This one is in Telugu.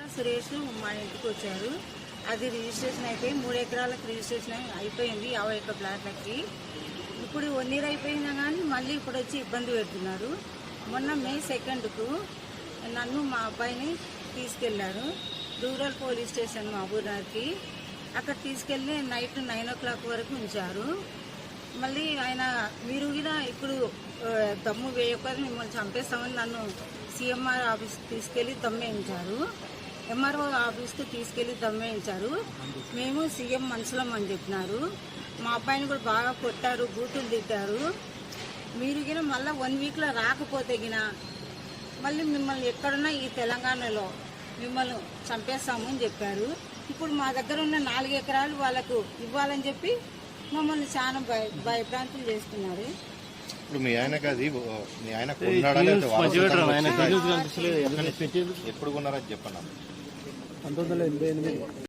సురేష్ మా ఇంటికి వచ్చారు. అది రిజిస్ట్రేషన్ అయిపోయి 3 ఎకరాలకు రిజిస్ట్రేషన్ అయిపోయింది 51 ప్లాట్లకి. ఇప్పుడు 1 ఇయర్ అయిపోయినా కానీ మళ్ళీ ఇప్పుడు వచ్చి ఇబ్బంది పెడుతున్నారు. మొన్న మే 2కు నన్ను మా అబ్బాయిని తీసుకెళ్లారు రూరల్ పోలీస్ స్టేషన్ మహబూబ్నగర్కి. అక్కడ తీసుకెళ్ళి నైట్ 9 o'clock వరకు ఉంచారు. మళ్ళీ ఆయన మీరు కూడా ఇప్పుడు దమ్ము వేయకపోతే మిమ్మల్ని చంపేస్తామని నన్ను CMR ఆఫీస్కి తీసుకెళ్ళి దమ్మేయించారు. MRO ఆఫీస్కి తీసుకెళ్ళి దమ్మేయించారు. మేము CM మనుషులం అని చెప్పినారు. మా అబ్బాయిని కూడా బాగా కొట్టారు, బూతులు తిట్టారు. మీరు గిన మళ్ళీ 1 weekలో రాకపోతే గిన మళ్ళీ మిమ్మల్ని ఎక్కడున్నా ఈ తెలంగాణలో మిమ్మల్ని చంపేస్తామని చెప్పారు. ఇప్పుడు మా దగ్గర ఉన్న 4 ఎకరాలు వాళ్ళకు ఇవ్వాలని చెప్పి మమ్మల్ని చాలా భయభ్రాంతులు చేస్తున్నారు. ఇప్పుడు మీ ఆయనకి అది మీ ఆయన కొన్నాడా ఎప్పుడు కొన్నారని చెప్పండి. 1988